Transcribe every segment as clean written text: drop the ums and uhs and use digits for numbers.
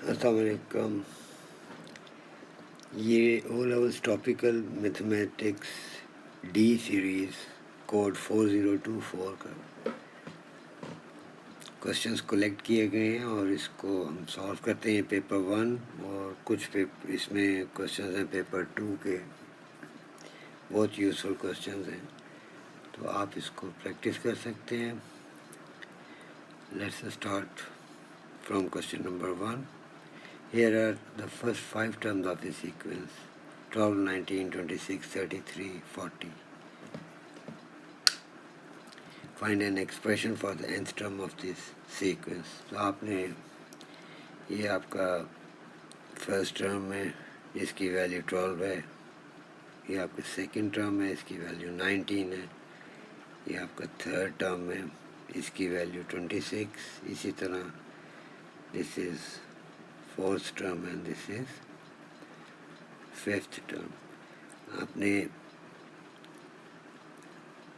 अस्सलाम वालेकुम। ये O levels topical mathematics D series code 4024 का क्वेश्चंस कलेक्ट किए गए हैं और इसको हम सॉल्व करते हैं पेपर 1 और कुछ पेपर इसमें क्वेश्चंस हैं पेपर 2 के। बहुत यूज़फुल क्वेश्चंस हैं, तो आप इसको प्रैक्टिस कर सकते हैं। Let's start from question number 1। Here are the first 5 terms of the sequence: 12, 19, 26, 33, 40. Find an expression for the nth term of this sequence. तो आपने ये आपका फर्स्ट टर्म है, इसकी वैल्यू 12 है। ये आपका सेकंड टर्म है, इसकी वैल्यू 19 है। ये आपका थर्ड टर्म है, इसकी वैल्यू 26। इसी तरह this is fourth term and this is fifth term. आपने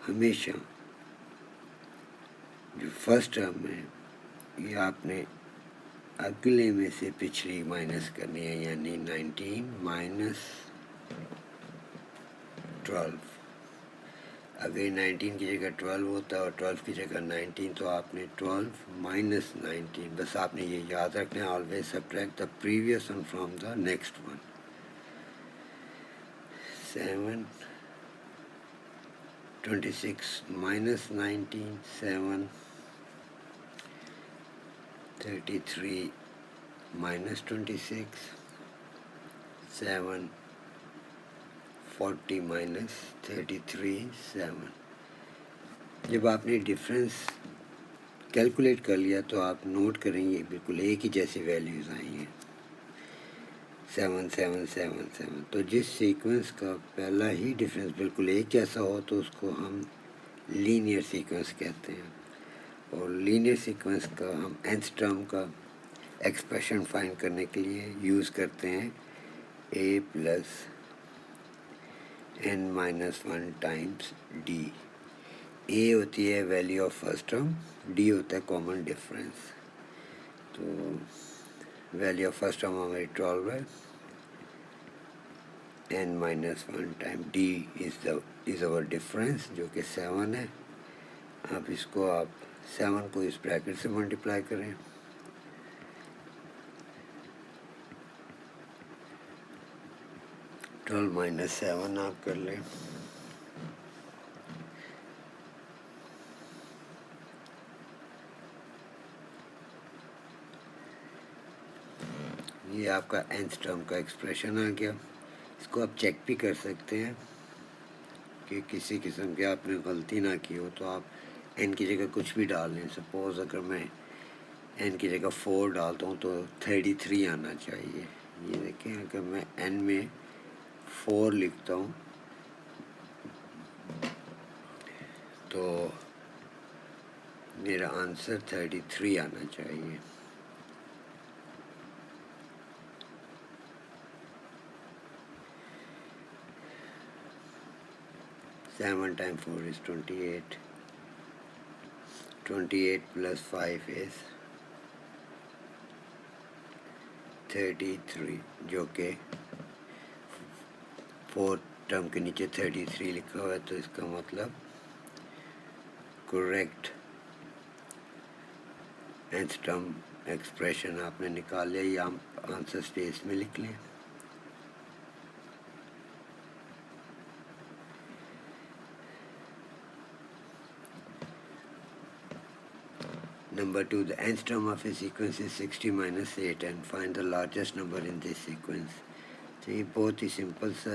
हमेशा जो फर्स्ट टर्म है ये आपने अगले में से पिछली माइनस करनी है, यानी 19 माइनस 12। अगर 19 की जगह 12 होता और 12 की जगह 19 तो आपने 12 माइनस 19, बस आपने ये याद रखना है, always subtract the previous one from the next one. 7 26 minus 19 7 33 minus 26 7 40 minus 33 7। जब आपने डिफरेंस कैलकुलेट कर लिया तो आप नोट करेंगे बिल्कुल एक ही जैसी वैल्यूज़ आई हैं, 7 7 7 7। तो जिस सीक्वेंस का पहला ही डिफरेंस बिल्कुल एक जैसा हो तो उसको हम लीनियर सीक्वेंस कहते हैं, और लीनियर सीक्वेंस का हम nth टर्म का एक्सप्रेशन फाइंड करने के लिए यूज़ करते हैं a plus n minus 1 times d। a होती है value of first term, d होता है कॉमन डिफरेंस। तो वैल्यू ऑफ फर्स्ट टर्म हमारी 12 है, n minus 1 time d is our difference जो कि 7 है। अब इसको आप 7 को इस ब्रैकेट से मल्टीप्लाई करें, ट्वेल्व माइनस 7 आप कर लें, ये आपका nth टर्म का एक्सप्रेशन आ गया। इसको आप चेक भी कर सकते हैं कि किसी किस्म की आपने गलती ना की हो, तो आप n की जगह कुछ भी डाल लें। सपोज़ अगर मैं n की जगह 4 डालता हूँ तो 33 आना चाहिए। ये देखें, अगर मैं n में 4 लिखता हूँ तो मेरा आंसर 33 आना चाहिए। Seven time 4 is 28, 28 plus 5 is 33, जो कि 4 टर्म के नीचे 33 लिखा हुआ है, तो इसका मतलब करेक्ट nth टर्म एक्सप्रेशन आपने निकाल लिया, या आंसर स्पेस में लिख लें। Number 2, the nth term of a sequence is 60 minus 8 and find the largest number in this sequence। तो ये बहुत ही सिंपल सा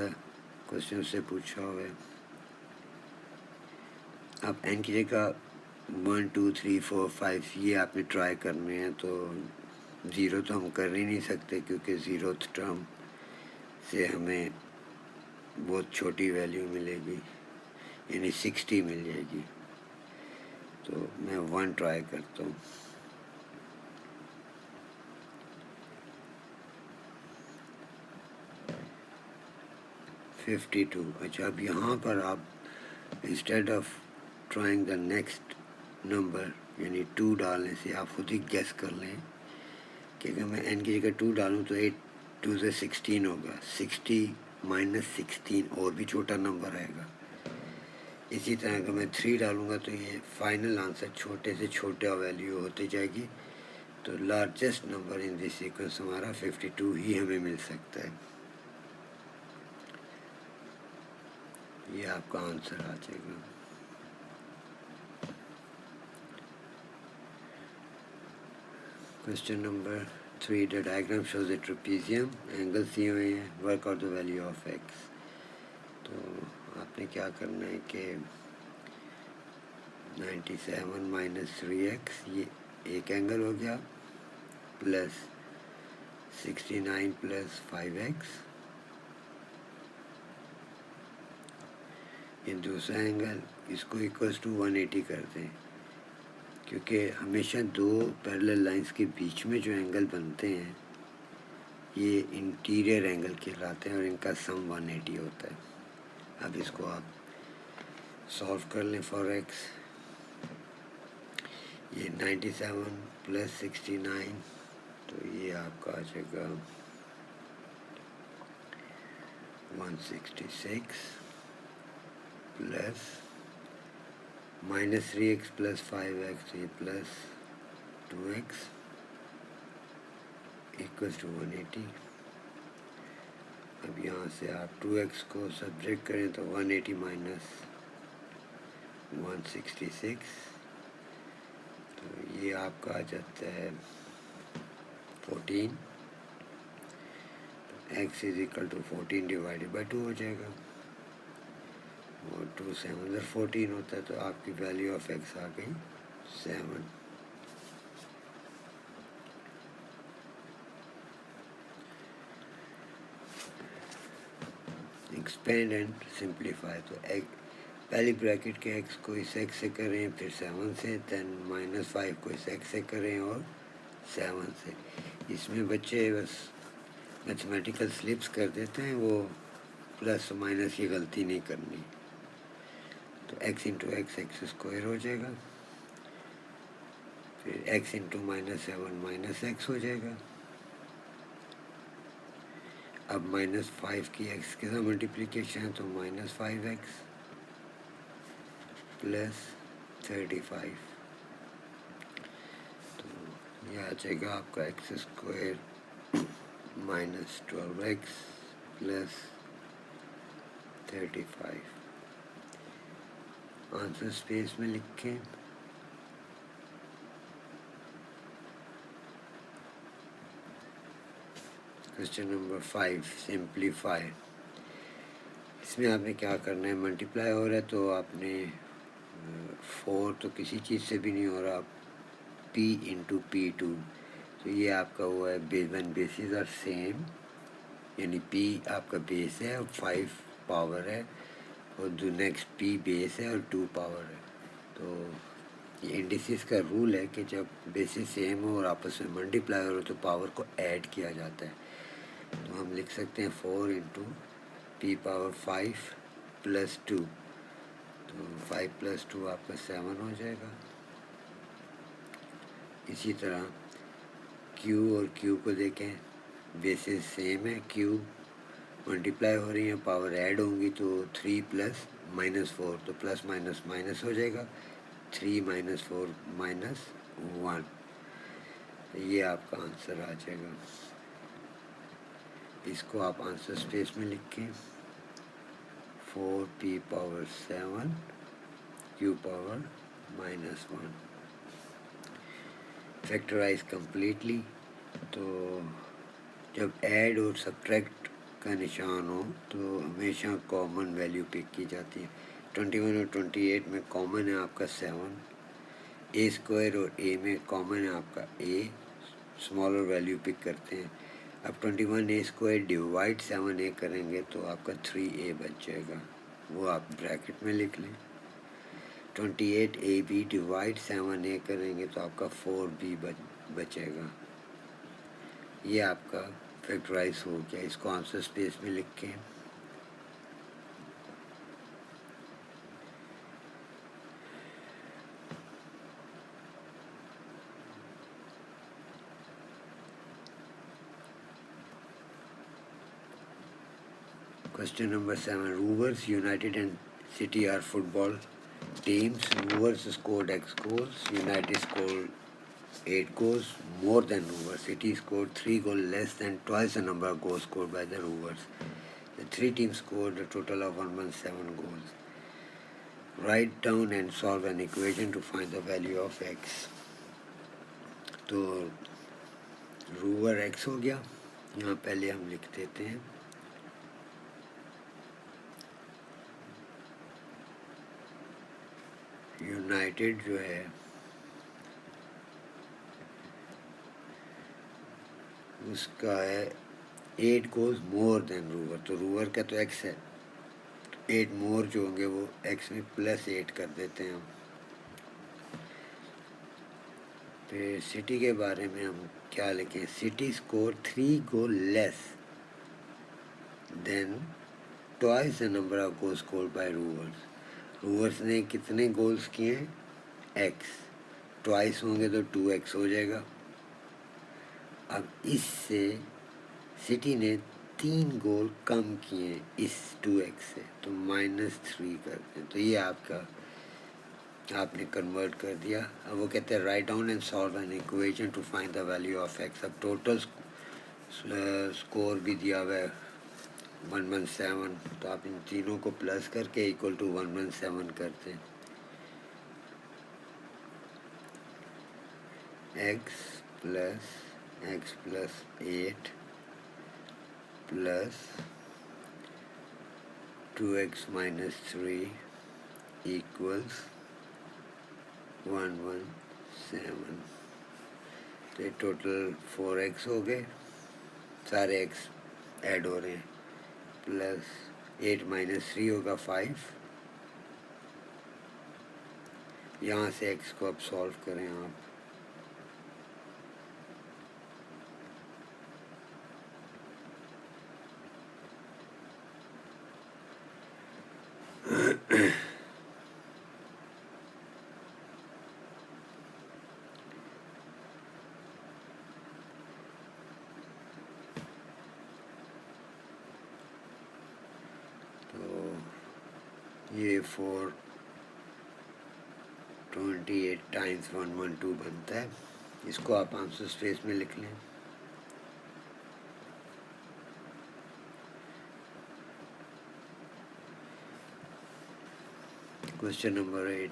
क्वेश्चन से पूछा हुआ है। आप n की जगह 1 2 3 4 5 ये आपने ट्राई करने हैं, तो ज़ीरो तो हम कर ही नहीं सकते क्योंकि ज़ीरोथ टर्म से हमें बहुत छोटी वैल्यू मिलेगी, यानी 60 मिल जाएगी। तो मैं 1 ट्राई करता हूँ। $52। अच्छा, अब यहाँ पर आप instead of trying the next number यानी 2 डालने से आप खुद ही गेस कर लें कि अगर मैं n की जगह 2 डालूँ तो 8 2 से 16 होगा, 60 माइनस 16 और भी छोटा नंबर आएगा। इसी तरह अगर मैं 3 डालूँगा तो ये फाइनल आंसर छोटे से छोटा वैल्यू होती जाएगी। तो largest number in this sequence हमारा 52 ही हमें मिल सकता है। ये आपका आंसर आ जाएगा। Question number 3, the diagram shows a trapezium, angle C हुए हैं, work out the value of x. तो आपने क्या करना है कि 97 माइनस 3x ये एक एंगल हो गया, प्लस 69 प्लस 5x ये दूसरा एंगल, इसको इक्वल्स टू 180 करते हैं, क्योंकि हमेशा दो पैरेलल लाइंस के बीच में जो एंगल बनते हैं ये इंटीरियर एंगल कहलाते हैं और इनका सम 180 होता है। अब इसको आप सॉल्व कर लें फॉर एक्स। ये 97 प्लस 69 तो ये आपका आ जाएगा 166 plus minus 3x plus 5x ये प्लस 2x इक्वल्स टू 180। अब यहाँ से आप 2x को सब्ट्रैक्ट करें तो 180 माइनस 166 तो ये आपका आ जाता है 14। x is equal to 14 divided by 2 हो जाएगा और 2 7 14 होता है तो आपकी वैल्यू ऑफ x आ गई 7। एक्सपेंड एंड सिंप्लीफाई तो पहली ब्रैकेट के x को इस x से करें, फिर 7 से, देन -5 को इस x से करें और 7 से। इसमें बच्चे बस मैथमेटिकल स्लिप्स कर देते हैं, वो प्लस माइनस की गलती नहीं करनी। तो x into x x square हो जाएगा, फिर x इंटू -7 माइनस एक्स हो जाएगा। अब -5 की x के साथ मल्टीप्लिकेशन है तो -5x प्लस 35 तो यह आ जाएगा आपका x square minus 12x plus 35। Answer space में लिखें। Question number 5 simplify. इसमें आपने क्या करना है, मल्टीप्लाई हो रहा है तो आपने 4 तो किसी चीज़ से भी नहीं हो रहा, p इंटू P2 तो ये आपका हुआ है base one bases are same, यानी p आपका बेस है और 5 पावर है और जो नेक्स्ट p बेस है और 2 पावर है। तो ये इंडिसेस का रूल है कि जब बेसिस सेम हो और आपस में मल्टीप्लाई हो तो पावर को ऐड किया जाता है। तो हम लिख सकते हैं 4 इंटू p पावर 5 प्लस 2 तो 5 प्लस 2 आपका 7 हो जाएगा। इसी तरह q और q को देखें, बेसिस सेम है, q मल्टीप्लाई हो रही है, पावर ऐड होंगी तो 3 प्लस -4 तो प्लस माइनस माइनस हो जाएगा, 3 - 4 -1 तो ये आपका आंसर आ जाएगा। इसको आप आंसर स्पेस में लिखें 4p power 7 q power -1 factorise completely. तो जब ऐड और सब्ट्रैक्ट का निशान हो तो हमेशा कॉमन वैल्यू पिक की जाती है। 21 और 28 में कॉमन है आपका 7, a स्क्वायर और a में कॉमन है आपका a, स्मॉलर वैल्यू पिक करते हैं। अब 21a स्क्वायर डिवाइड 7a करेंगे तो आपका 3a बच जाएगा, वो आप ब्रैकेट में लिख लें। 28ab डिवाइड 7a करेंगे तो आपका 4b बचेगा। ये आपका फैक्टराइज हो गया। इसको आंसर स्पेस में लिखें। Question number 7. Rovers, United and City are football teams. Rovers scored X goals. United scored 8 goals more than Rovers. City scored 3 goals less than twice the number of goals scored by the Rovers. The three teams scored a total of 117 goals. Write down and solve an equation to find the value of X. तो rover X हो गया, यहाँ पहले हम लिख देते हैं United जो है उसका है 8 गोल्स मोर देन रूवर, तो रूवर का तो X है, 8 मोर जो होंगे वो X में +8 कर देते हैं हम। फिर सिटी के बारे में हम क्या लिखें, city score 3 goal less than twice the number of goal scored by Rovers. Rovers ने कितने गोल्स किए हैं, X, ट्वाइस होंगे तो 2X हो जाएगा। अब इससे सिटी ने 3 गोल कम किए इस 2X से, तो -3 करते हैं, तो ये आपका आपने कन्वर्ट कर दिया। अब वो कहते हैं write down and solve an equation two find the value of X। अब टोटल स्कोर भी दिया हुआ है 117, तो आप इन तीनों को प्लस करके इक्वल टू 117 करते हैं। x plus 8 plus 2x minus 3 equals 117। तो ये टोटल 4x हो गए, सारे x ऐड हो रहे हैं, प्लस 8 minus 3 होगा 5। यहाँ से x को अब सॉल्व करें आप, ये 428 टाइम्स 112 बनता है। इसको आप आंसर स्पेस में लिख लें। Question number 8.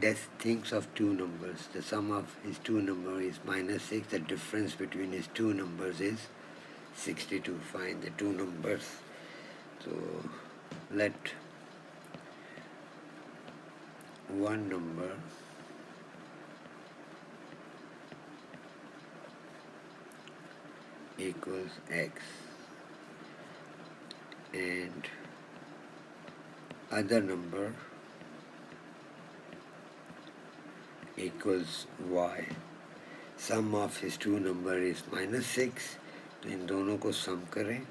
Death thinks of two numbers. The sum of his two numbers is -6. The difference between his two numbers is 62. Find the two numbers. So let one number equals X and other number equals Y. Sum of his two number is -6, तो इन दोनों को सम करें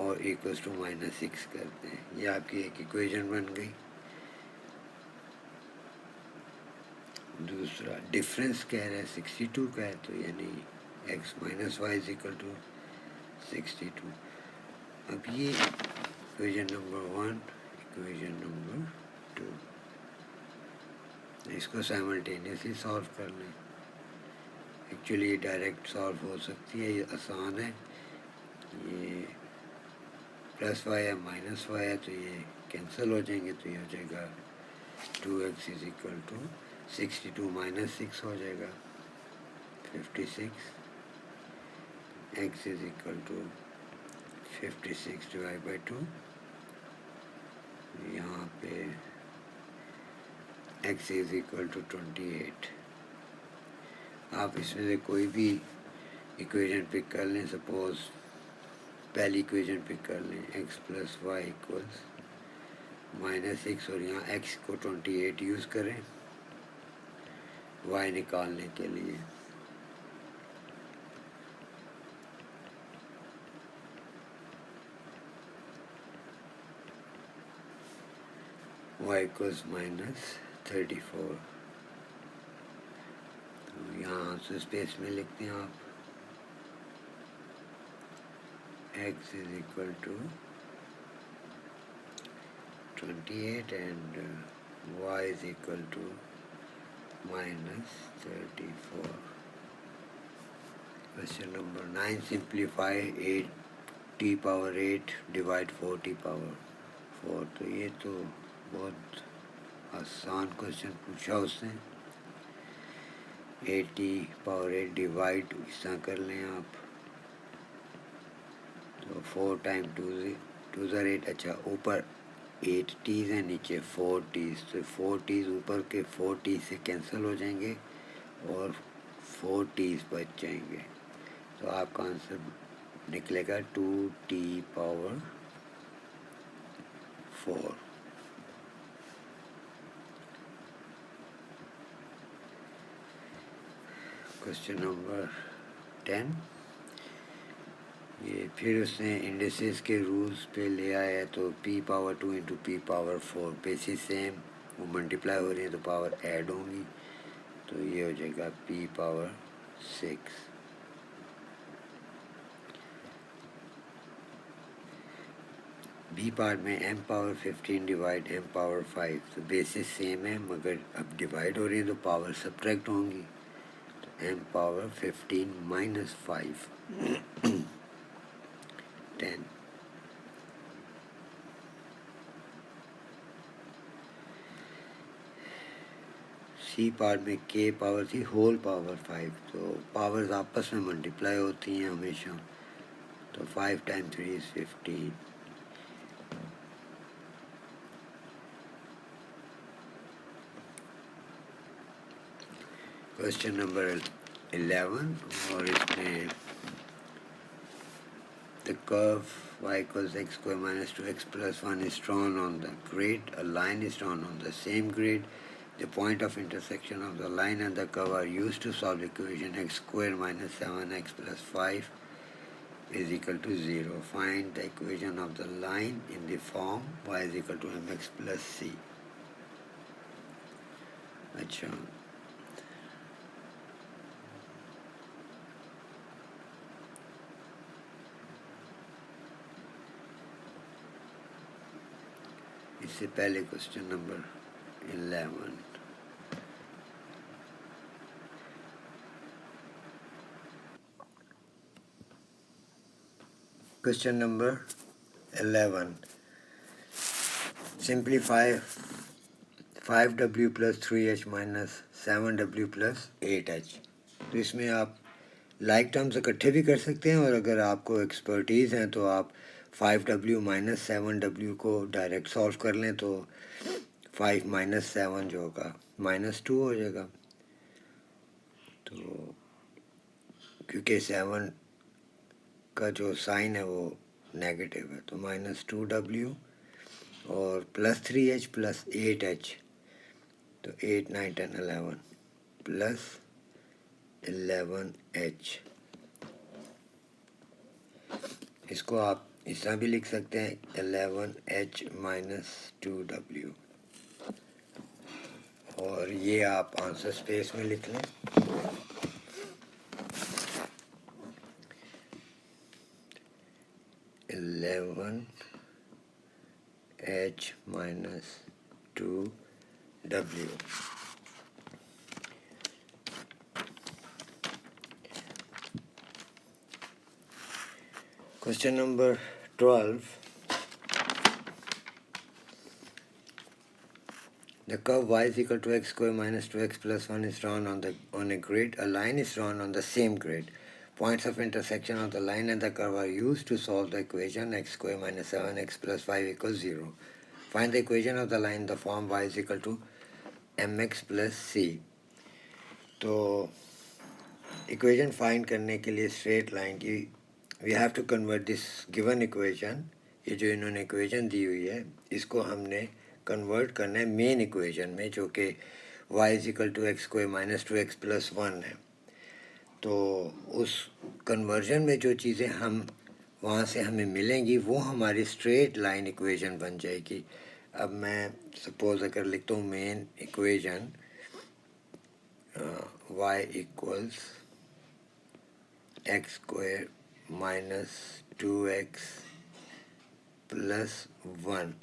और equals to -6 करते हैं। ये आपकी एक इक्वेशन बन गई। दूसरा डिफरेंस कह रहा है 62 का है, तो यानी x - y is equal to 62। अब ये इक्वेशन नंबर 1, इक्वेशन नंबर 2, इसको साइमल्टेनियसली सॉल्व कर लें। एक्चुअली ये डायरेक्ट सॉल्व हो सकती है, ये आसान है। ये +y है -y है, तो ये कैंसिल हो जाएंगे, तो ये हो जाएगा 2x इज इक्वल टू 62 - 6 हो जाएगा 56। x is equal to 56 divide by 2। यहाँ पे x इज इक्वल टू 28। आप इसमें से कोई भी इक्वेशन पिक कर लें। सपोज पहली इक्वेशन पिक कर लें, x + y इक्वल्स -6, और यहाँ x को 28 यूज़ करें y निकालने के लिए। y इक्वल्स -34, तो यहाँ से स्पेस में लिखते हैं आप x is equal to 28 and y is equal to minus 34. Question number 9, simplify 8t power 8 divide 4t power 4. तो ये तो बहुत आसान क्वेश्चन पूछा उसने. 8t पावर 8 डिवाइड इस तरह कर लें आप, तो 4 टाइम 2 ज़र 8. अच्छा, ऊपर 8 टीज़ हैं, नीचे 4 टीज़, तो 4 टीज़ ऊपर के 4 टीज़ से कैंसिल हो जाएंगे और 4 टीज़ बच जाएंगे. तो आपका आंसर निकलेगा 2t पावर 4. क्वेश्चन नंबर 10, ये फिर उसने इंडिसेस के रूल्स पे ले आया है. तो p power 2 into P power 4, basis same, वो मल्टीप्लाई हो रही है तो पावर ऐड होंगी, तो ये हो जाएगा p पावर 6. बी पार्ट में m power 15 divide m power 5, तो बेसिस सेम है मगर अब डिवाइड हो रही है तो पावर सब्ट्रैक्ट होंगी. तो m power 15 minus 5 10. C part में k पावर थी होल पावर 5, तो पावर्स आपस में मल्टीप्लाई होती हैं हमेशा, तो 5 टाइम 3 इज़ 15. क्वेश्चन नंबर 11, और इसमें the curve y equals x square minus 2x plus 1 is drawn on the grid. A line is drawn on the same grid. The point of intersection of the line and the curve are used to solve the equation x square minus 7x plus 5 is equal to 0. Find the equation of the line in the form y is equal to mx plus c. अच्छा, इससे पहले question number 11. Question number 11. Simplify 5w plus 3h minus 7w plus 8h. तो इसमें आप like terms इकट्ठे भी कर सकते हैं, और अगर आपको एक्सपर्टीज़ हैं तो आप 5w माइनस 7w को डायरेक्ट सॉल्व कर लें, तो 5 माइनस 7 जो होगा -2 हो जाएगा. तो क्योंकि 7 का जो साइन है वो नेगेटिव है, तो -2w और प्लस 3h प्लस 8h, तो 8 9 10 11 प्लस 11h. इसको आप इस तरह भी लिख सकते हैं 11h माइनस 2w, और ये आप आंसर स्पेस में लिख लें. h minus 2w. Question number 12. The curve y is equal to x square minus 2x plus 1 is drawn on a grid. A line is drawn on the same grid. Points of intersection of the line and the curve are used to solve the equation x square minus 7x plus 5 equals 0. Find the equation of the line in the form y is equal to mx plus c. तो equation find करने के लिए straight line की we have to convert this given equation, ये जो इन्होंने equation दी हुई है इसको हमने कन्वर्ट करना है मेन इक्वेशन में, जो कि y is equal to x square minus 2x plus 1 है. तो उस कन्वर्जन में जो चीज़ें हम वहाँ से हमें मिलेंगी वो हमारी स्ट्रेट लाइन इक्वेशन बन जाएगी. अब मैं सपोज अगर लिखता हूँ main equation y equals x square minus 2x plus 1।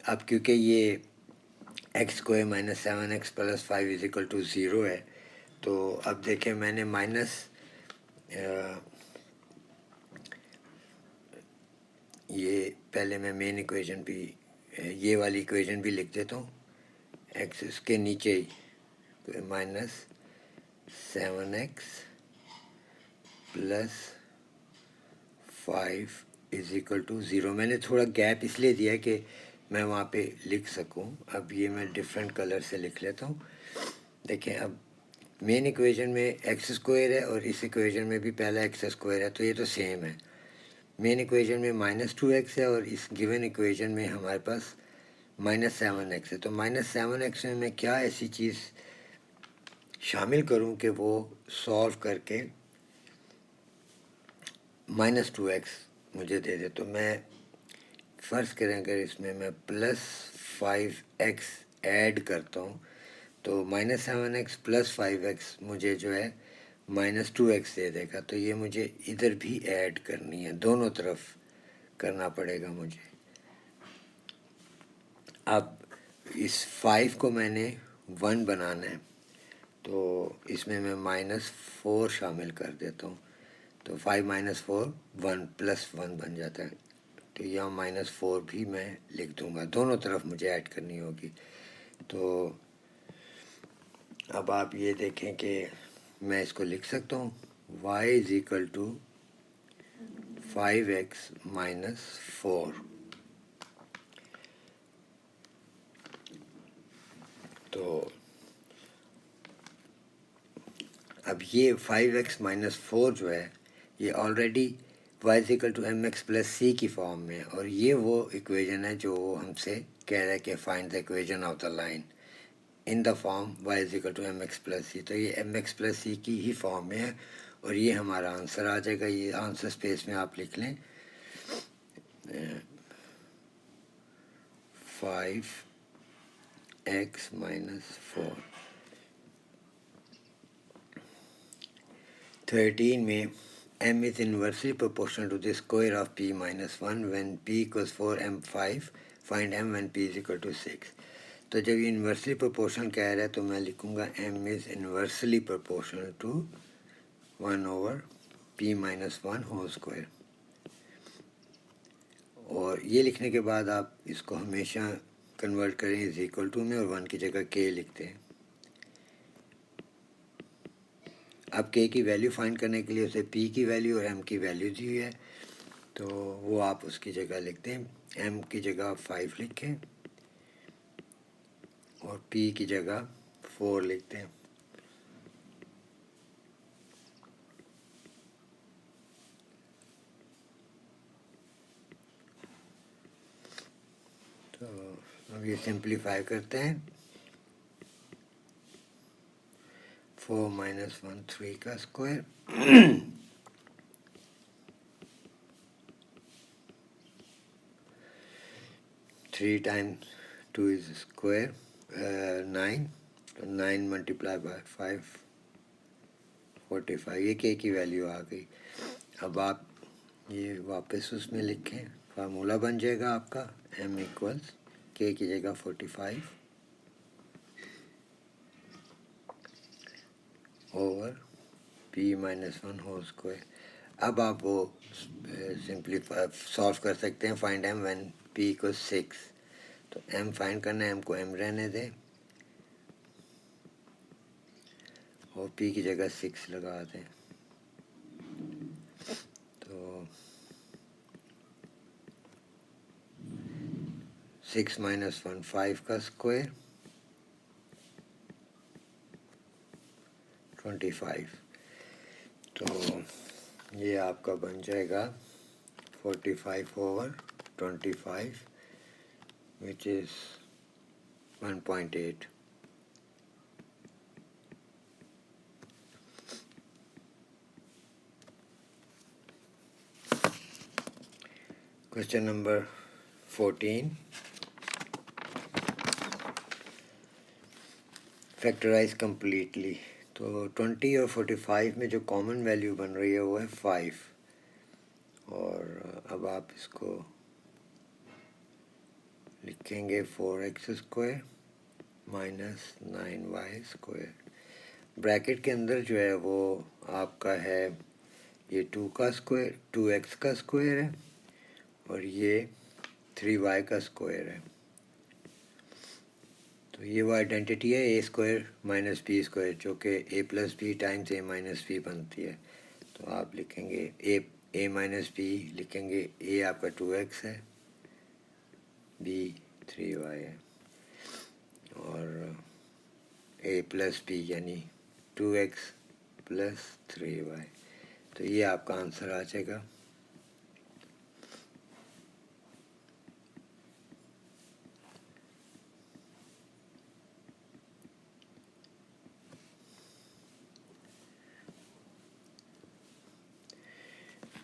अब क्योंकि ये x square minus 7x plus 5 is equal to 0 है, तो अब देखें मैंने माइनस ये पहले मैं मेन इक्वेशन भी ये वाली इक्वेशन भी लिख देता हूँ। एक्स इसके नीचे ही minus 7x plus 5 is equal to 0। मैंने थोड़ा गैप इसलिए दिया कि मैं वहाँ पे लिख सकूँ। अब ये मैं डिफरेंट कलर से लिख लेता हूँ। देखें अब मेन इक्वेशन में एक्स स्क्वायर है और इस इक्वेशन में भी पहला एक्स स्क्वायर है, तो ये तो सेम है। मेन इक्वेशन में माइनस 2x है और इस गिवन इक्वेशन में हमारे पास माइनस 7x है। तो माइनस 7x में मैं क्या ऐसी चीज़ शामिल करूं कि वो सॉल्व करके माइनस 2x मुझे दे दे। तो मैं फ़र्ज़ करें अगर इसमें मैं प्लस 5x ऐड करता हूँ तो माइनस 7x प्लस 5x मुझे जो है माइनस 2x दे देगा। तो ये मुझे इधर भी ऐड करनी है, दोनों तरफ करना पड़ेगा मुझे। अब इस 5 को मैंने 1 बनाना है, तो इसमें मैं माइनस 4 शामिल कर देता हूँ। तो 5 माइनस 4 1 प्लस 1 बन जाता है। तो यहाँ माइनस 4 भी मैं लिख दूँगा, दोनों तरफ मुझे ऐड करनी होगी। तो अब आप ये देखें कि मैं इसको लिख सकता हूँ y is equal to 5x minus 4। तो अब ये 5x माइनस 4 जो है ये already y is equal to M X plus C की फॉर्म में है, और ये वो इक्वेशन है जो हमसे कह रहा है कि find the equation of the line in the form y is equal to M X plus C. तो ये एम एक्स प्लस सी की ही फॉर्म में है और ये हमारा आंसर आ जाएगा। ये आंसर स्पेस में आप लिख लें 5x माइनस 4। 13 में m is inversely proportional to the square of p minus 1 when p equals 4 m5 find m when p is equal to 6। तो जब ये इन्वर्सली प्रोपोर्शनल कह रहा है तो मैं लिखूँगा m is inversely proportional to 1 over p minus 1 whole square. और ये लिखने के बाद आप इसको हमेशा कन्वर्ट करें इज इक्वल टू में और 1 की जगह k लिखते हैं। अब k की वैल्यू फाइंड करने के लिए उसे p की वैल्यू और m की वैल्यू दी हुई है, तो वो आप उसकी जगह लिखते हैं। m की जगह 5 लिखें और p की जगह 4 लिखते हैं। तो अब ये सिंप्लीफाई करते हैं। 4 माइनस 1 3 का स्क्वायर 3 टाइम्स 2 इज स्क्वायर 9। तो 9 मल्टीप्लाई बाय 5 45। ये k की वैल्यू आ गई। अब आप ये वापस उसमें लिखें, फार्मूला बन जाएगा आपका m इक्वल्स k की जगह 45 over p minus 1 whole square. अब आप वो सिंप्लीफाई सॉल्व कर सकते हैं। Find m when p equals 6। तो m फाइंड करना है, m को m रहने दें और p की जगह 6 लगा दें। तो 6 माइनस 1 5 का स्क्वायर 25। तो ये आपका बन जाएगा 45 over 25 which is 1.8। Question number 14, factorise completely. तो 20 और 45 में जो कॉमन वैल्यू बन रही है वो है 5। और अब आप इसको लिखेंगे 4x² माइनस 9y²। ब्रैकेट के अंदर जो है वो आपका है ये 2x का स्क्वायर है और ये 3y का स्क्वायर है। तो ये वो आइडेंटिटी है a² माइनस b², जो कि a plus b times a minus b बनती है। तो आप लिखेंगे a माइनस बी, लिखेंगे a आपका 2x है, b 3y है, और a प्लस बी यानी 2x प्लस 3y। तो ये आपका आंसर आ जाएगा।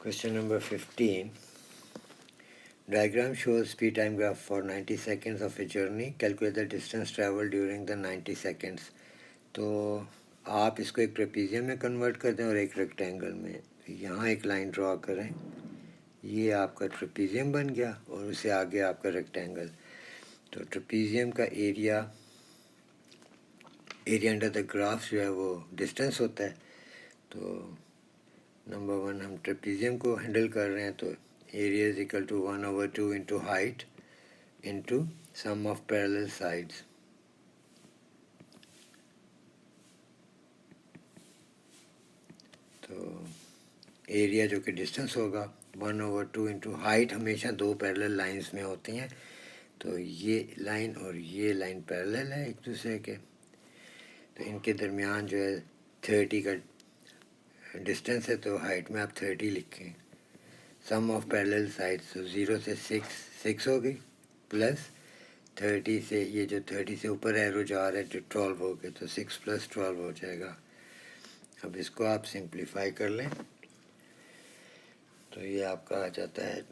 Question number 15. Diagram shows speed time graph for 90 seconds of a journey. Calculate the distance traveled during the 90 seconds. तो आप इसको एक ट्रेपीजियम में कन्वर्ट कर दें और एक रेक्टेंगल में। यहाँ एक लाइन ड्रॉ करें, ये आपका ट्रेपीजियम बन गया और उससे आगे आपका रेक्टेंगल। तो ट्रेपीजियम का एरिया अंडर द ग्राफ जो है वो डिस्टेंस होता है। तो नंबर 1 हम ट्रेपीजियम को हैंडल कर रहे हैं, तो area is equal to 1/2 into height into sum of parallel sides. तो एरिया जो कि डिस्टेंस होगा 1/2 इंटू हाइट, हमेशा दो पैरेलल लाइंस में होती हैं। तो ये लाइन और ये लाइन पैरेलल है एक दूसरे के, तो इनके दरमियान जो है 30 का डिस्टेंस है, तो हाइट में आप 30 लिखें। सम ऑफ पैरेलल साइड्स, तो 0 से 6 हो गई, प्लस 30 से ये जो 30 से ऊपर एरो जा रहा है तो 12 हो गए, तो 6 + 12 हो जाएगा। अब इसको आप सिंप्लीफाई कर लें तो ये आपका आ जाता है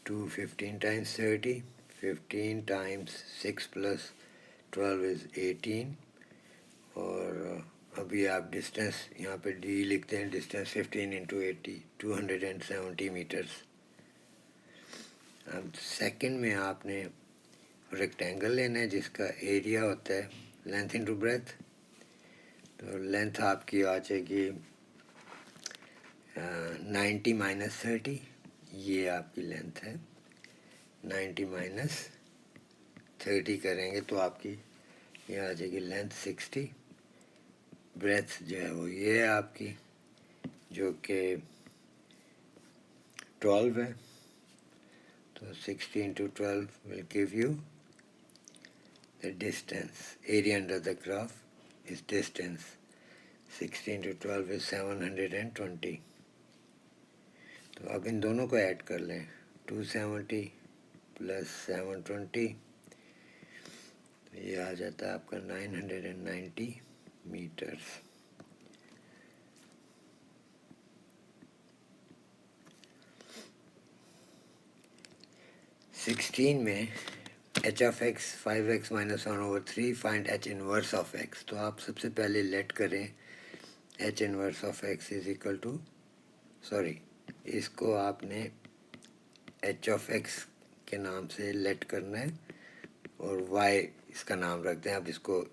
215 टाइम्स 30, 15 टाइम्स 6 + 12 इज़ 18, और अभी आप डिस्टेंस यहाँ पे डी लिखते हैं, डिस्टेंस 15 इंटू 80 270 मीटर्स। अब सेकंड में आपने रेक्टेंगल लेना है जिसका एरिया होता है लेंथ इंटू ब्रेथ। तो लेंथ आपकी आ जाएगी 90 माइनस 30, ये आपकी लेंथ है। 90 माइनस 30 करेंगे तो आपकी ये आ जाएगी लेंथ 60। ब्रेथ जो है वो ये है आपकी, जो कि 12 है। तो 60 into 12 will give you the distance. Area under the graph is distance. 60 into 12 is 720। तो अब इन दोनों को ऐड कर लें, 270 प्लस 720, तो ये आ जाता है आपका 990 मीटर्स। सिक्सटीन में h of x 5x minus 1/3 find h inverse of x। तो आप सबसे पहले लेट करें h inverse of x is equal to, sorry, इसको आपने h ऑफ x के नाम से लेट करना है और y इसका नाम रखते हैं। अब इसको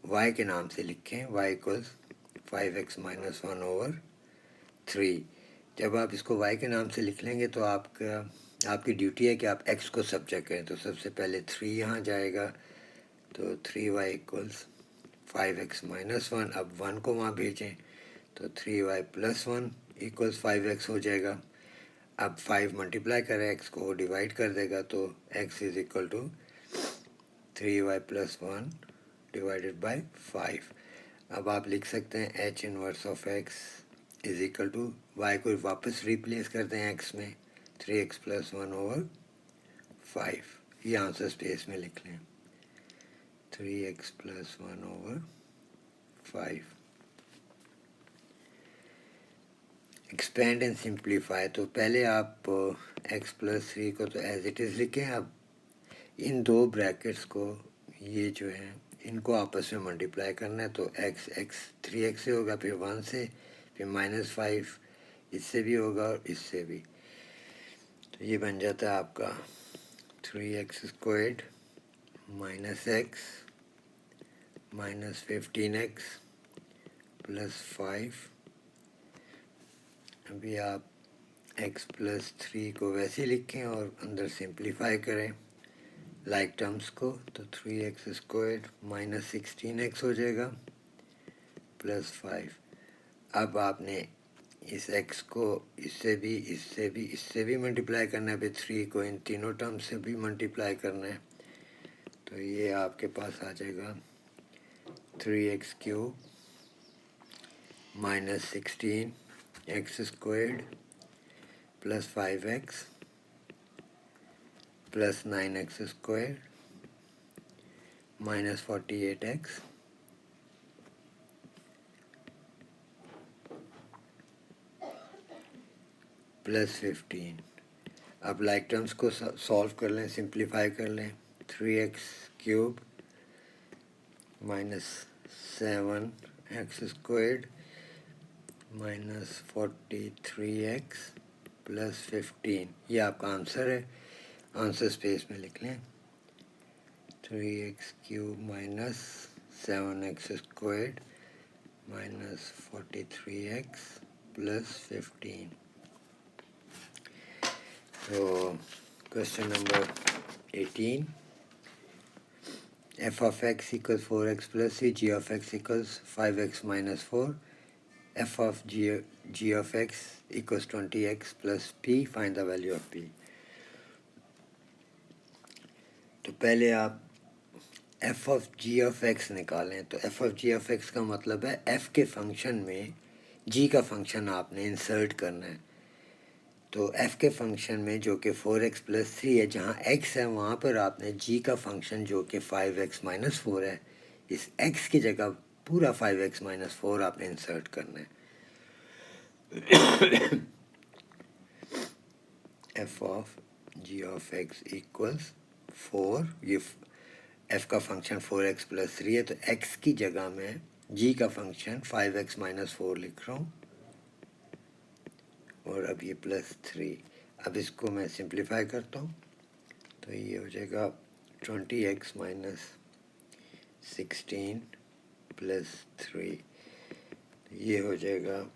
y के नाम से लिखें, y इक्वल्स 5x माइनस 1/3। जब आप इसको y के नाम से लिख लेंगे तो आपकी ड्यूटी है कि आप x को सब्जेक्ट करें। तो सबसे पहले 3 यहाँ जाएगा, तो 3y इक्वल्स 5x माइनस 1। अब 1 को वहाँ भेजें तो 3y प्लस 1 इक्वल्स 5x हो जाएगा। अब 5 मल्टीप्लाई करें x को, डिवाइड कर देगा, तो x is equal to 3y plus 1 divided by 5। अब आप लिख सकते हैं h inverse of x is equal to, y को वापस रिप्लेस करते हैं x में, 3x प्लस 1/5। ये आंसर स्पेस में लिख लें, 3x plus 1/5। Expand and simplify, तो पहले आप x प्लस 3 को तो एज इट इज़ लिखें। अब इन दो ब्रैकेट्स को, ये जो है इनको आपस में मल्टीप्लाई करना है, तो एक्स एक्स 3x से होगा, फिर 1 से, फिर -5 इससे भी होगा और इससे भी, तो ये बन जाता है आपका 3x² -x -15x +5। अभी आप x + 3 को वैसे लिखें और अंदर सिंप्लीफाई करें लाइक टर्म्स को, तो 3x² -16x हो जाएगा +5। अब आपने इस x को इससे भी, इससे भी, इससे भी मल्टीप्लाई करना है, फिर 3 को इन तीनों टर्म से भी मल्टीप्लाई करना है, तो ये आपके पास आ जाएगा 3x³ -16x² +5x +9x² -48x +15। अब लाइक टर्म्स को सॉल्व कर लें, सिंप्लीफाई कर लें, 3x³ -7x² -43x +15, ये आपका आंसर है। आंसर स्पेस में लिख लें 3x³ -7x² -43x +15। So question number 18, f of x equals 4x plus c, g of x equals 5x minus 4, f of g of x equals 20x plus p, find the value of p। तो पहले आप f of g of x निकालें, तो f of g of x का मतलब है f के function में g का फंक्शन आपने इंसर्ट करना है, तो f के फंक्शन में जो कि 4x + 3 है, जहाँ x है वहाँ पर आपने g का फंक्शन जो कि 5x - 4 है, इस x की जगह पूरा 5x - 4 आपने इंसर्ट करना है। f of g of x equals 4, ये f का फंक्शन 4x + 3 है, तो x की जगह में g का फंक्शन 5x - 4 लिख रहा हूँ, और अब ये +3। अब इसको मैं सिंप्लीफाई करता हूँ, तो ये हो जाएगा 20x - 16 + 3, ये हो जाएगा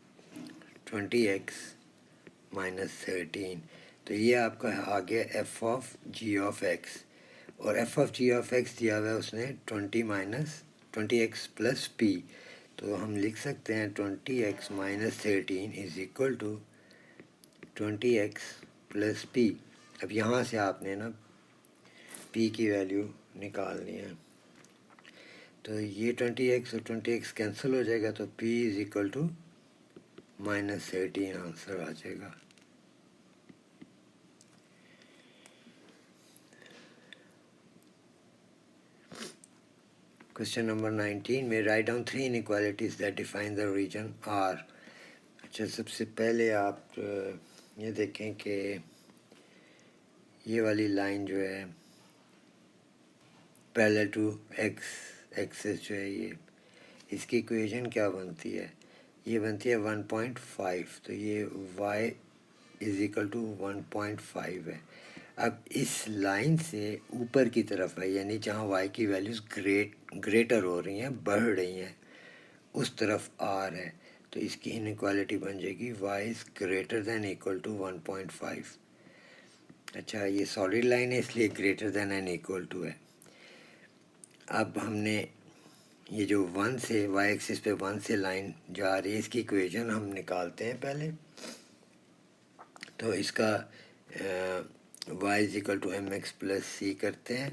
20x - 13, तो ये आपका आ गया f of g of x, और f of g of x दिया हुआ है उसने 20x + p, तो हम लिख सकते हैं 20x - 13 = 20x + p। अब यहाँ से आपने ना p की वैल्यू निकालनी है, तो ये 20x और 20x कैंसिल हो जाएगा, तो p = -13 आंसर आ जाएगा। क्वेश्चन नंबर 19 में write down 3 inequalities that define the region are. अच्छा, सबसे पहले आप ये देखें कि ये वाली लाइन जो है पैरेलल टू एक्स एक्सिस जो है, ये इसकी इक्वेशन क्या बनती है, ये बनती है 1.5, तो ये y = 1.5 है। अब इस लाइन से ऊपर की तरफ है, यानी जहाँ y की वैल्यूज़ ग्रेटर हो रही हैं, बढ़ रही हैं, उस तरफ r है, तो इसकी इनइक्वालिटी बन जाएगी y > 1.5। अच्छा, ये सॉलिड लाइन है इसलिए greater than and equal to है। अब हमने ये जो 1 से y एक्सिस पे 1 से लाइन जा रही है, इसकी इक्वेशन हम निकालते हैं पहले, तो इसका y = mx + c करते हैं।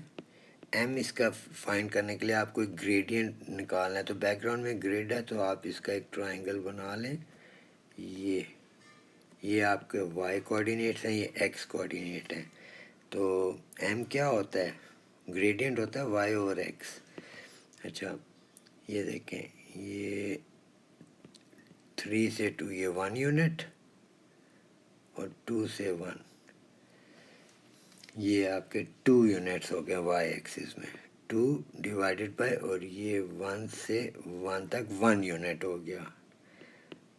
m इसका फाइंड करने के लिए आपको एक ग्रेडियंट निकालना है, तो बैकग्राउंड में ग्रिड है, तो आप इसका एक ट्रायंगल बना लें। ये आपके y कोऑर्डिनेट्स हैं, ये x कोऑर्डिनेट हैं, तो m क्या होता है, ग्रेडियंट होता है y/x। अच्छा, ये देखें, ये 3 से 2 ये 1 यूनिट, और 2 से 1 ये आपके 2 यूनिट्स हो गए y एक्सिस में, 2 डिवाइडेड बाय, और ये 1 से 1 तक 1 यूनिट हो गया,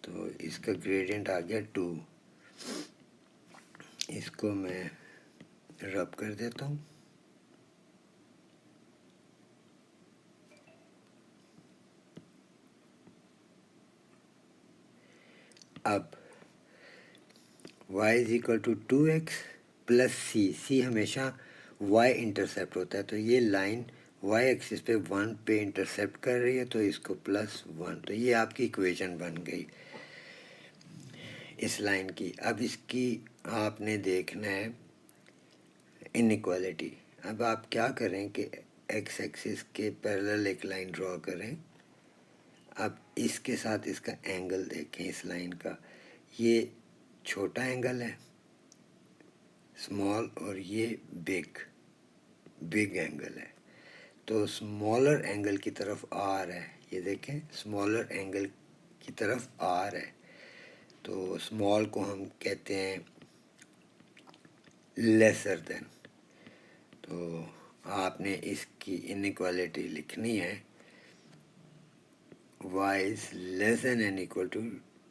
तो इसका ग्रेडियंट आ गया 2। इसको मैं रब कर देता हूँ। अब y is equal to 2x plus C हमेशा y इंटरसेप्ट होता है, तो ये लाइन y एक्सिस पे 1 पे इंटरसेप्ट कर रही है, तो इसको प्लस 1, तो ये आपकी इक्वेशन बन गई इस लाइन की। अब इसकी आपने देखना है इनइक्वालिटी। अब आप क्या करें कि x एक्सिस के पैरेलल एक लाइन ड्रॉ करें। अब इसके साथ इसका एंगल देखें इस लाइन का, ये छोटा एंगल है स्मॉल, और ये बिग एंगल है, तो स्मॉलर एंगल की तरफ आर है। ये देखें स्मॉलर एंगल की तरफ आर है, तो स्मॉल को हम कहते हैं लेसर देन। तो आपने इसकी इनइक्वालिटी लिखनी है y is less than and equal to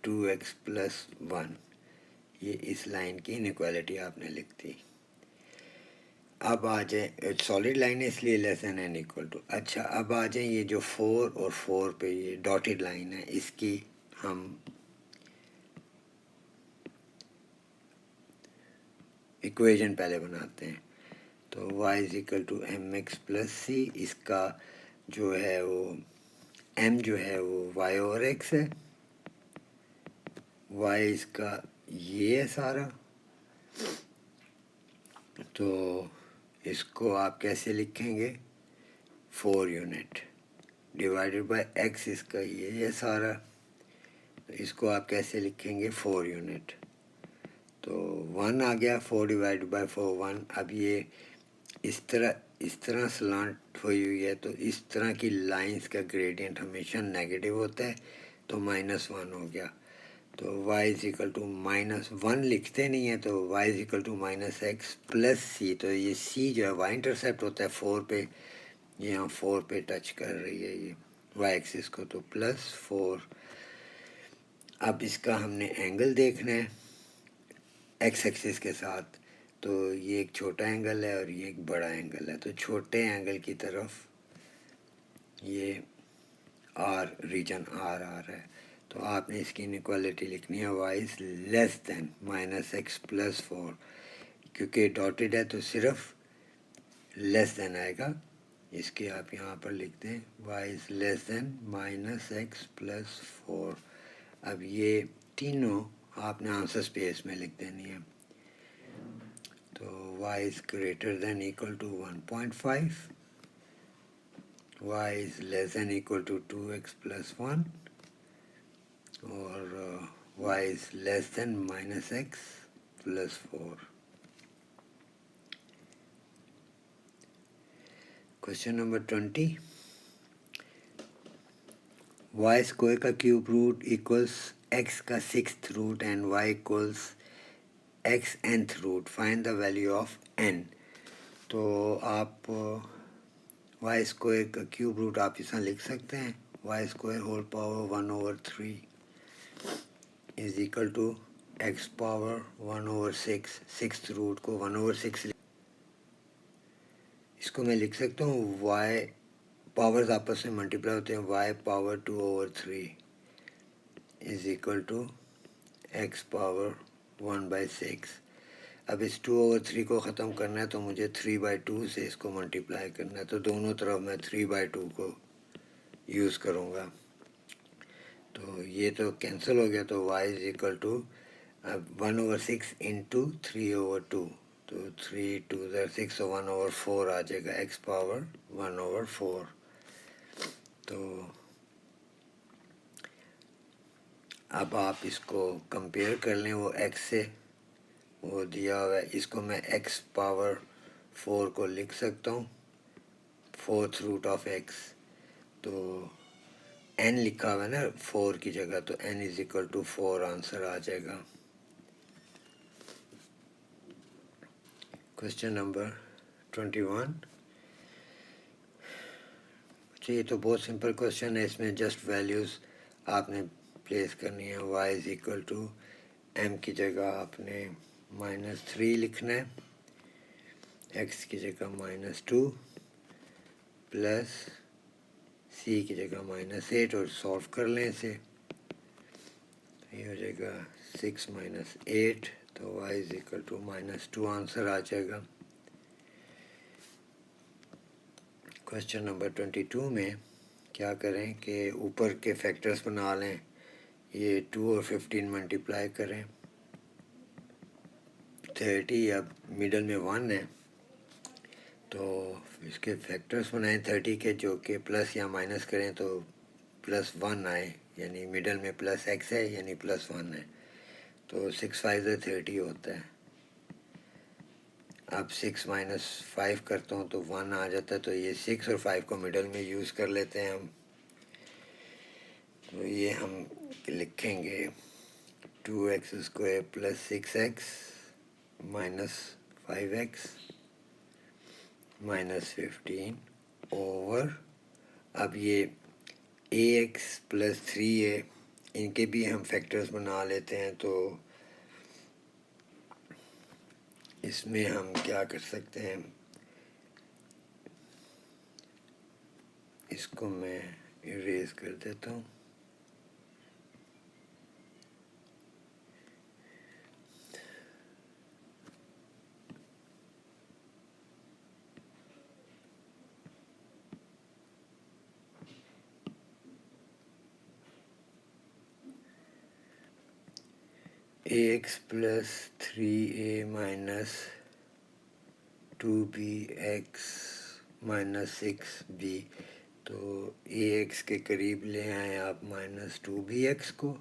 2x plus 1। ये इस लाइन की इनइक्वालिटी आपने लिख दी। अब आ जाए, सॉलिड लाइन है इसलिए less than and equal to. अच्छा, अब आ जाए ये जो 4 और 4 पे ये डॉटेड लाइन है, इसकी हम इक्वेशन पहले बनाते हैं। तो y is equal to M X plus C, इसका जो है वो m जो है वो y और x है, y इसका ये है सारा, तो इसको आप कैसे लिखेंगे 4 यूनिट डिवाइडेड बाय x, इसका ये है सारा, तो इसको आप कैसे लिखेंगे 4 यूनिट, तो 1 आ गया, 4 डिवाइडेड बाय 4 1। अब ये इस तरह स्लांट हुई हुई है, तो इस तरह की लाइंस का ग्रेडियंट हमेशा नेगेटिव होता है, तो -1 हो गया। तो y इज इक्वल टू -1 लिखते नहीं है, तो y is equal to -x plus C, तो ये c जो है y इंटरसेप्ट होता है 4 पे, यहाँ 4 पे टच कर रही है ये y एक्सिस को, तो +4। अब इसका हमने एंगल देखना है x एक्सिस के साथ, तो ये एक छोटा एंगल है और ये एक बड़ा एंगल है, तो छोटे एंगल की तरफ ये आर रीजन आर आ रहा है, तो आपने इसकी इनइक्वालिटी लिखनी है y is less than -x plus 4। क्योंकि डॉटेड है तो सिर्फ लेस देन आएगा, इसके आप यहाँ पर लिख दें y is less than -x plus 4। अब ये तीनों आपने आंसर स्पेस में लिख देनी है, तो y is greater than equal to 1.5, y is less than equal to 2x plus 1, और y is less than -x plus 4। Question number 20, y square का क्यूब रूट इक्वल्स x का 6th root and y equals x nth root, find the value of n। तो आप y square का cube root आप इस तरह लिख सकते हैं, y square whole power 1/3 is equal to x power 1/6, 6th root को 1/6, इसको मैं लिख सकता हूँ y पावर्स आपस में मल्टीप्लाई होते हैं, y power 2/3 is equal to x power 1/6। अब इस 2/3 को ख़त्म करना है, तो मुझे 3/2 से इसको मल्टीप्लाई करना है, तो दोनों तरफ मैं 3/2 को यूज़ करूँगा, तो ये तो कैंसिल हो गया, तो y इज इक्वल टू अब 1/6 इंटू 3/2, तो 3 2 6, तो 1/4 आ जाएगा, x पावर 1/4। तो अब आप इसको कंपेयर कर लें वो x से, वो दिया हुआ है, इसको मैं x पावर 4 को लिख सकता हूँ 4th रूट ऑफ x, तो n लिखा हुआ है ना 4 की जगह, तो n is equal to 4 answer आ जाएगा। क्वेश्चन नंबर 21, तो ये तो बहुत सिंपल क्वेश्चन है, इसमें जस्ट वैल्यूज़ आपने प्लेस करनी है। y is equal to m की जगह आपने -3 लिखना है, x की जगह -2 प्लस c की जगह -8 और सॉल्व कर लें इसे, तो ये हो जाएगा 6 - 8, तो y is equal to -2 answer आ जाएगा। क्वेश्चन नंबर 22 में क्या करें कि ऊपर के फैक्टर्स बना लें, ये 2 और 15 मल्टीप्लाई करें, 30 अब मिडल में 1 है तो इसके फैक्टर्स बनाएं 30 के, जो कि प्लस या माइनस करें तो +1 आए, यानी मिडल में प्लस x है यानी +1 है, तो 6 5 30 होता है। अब 6 - 5 करता हूँ तो 1 आ जाता है, तो ये 6 और 5 को मिडल में यूज़ कर लेते हैं हम। तो ये हम लिखेंगे 2x² + 6x - 5x -15 ओवर, अब ये ax + 3a इनके भी हम फैक्टर्स बना लेते हैं, तो इसमें हम क्या कर सकते हैं, इसको मैं इरेज कर देता हूँ। ax + 3a - 2bx - 6b, तो ax के करीब ले आए आप -2bx को,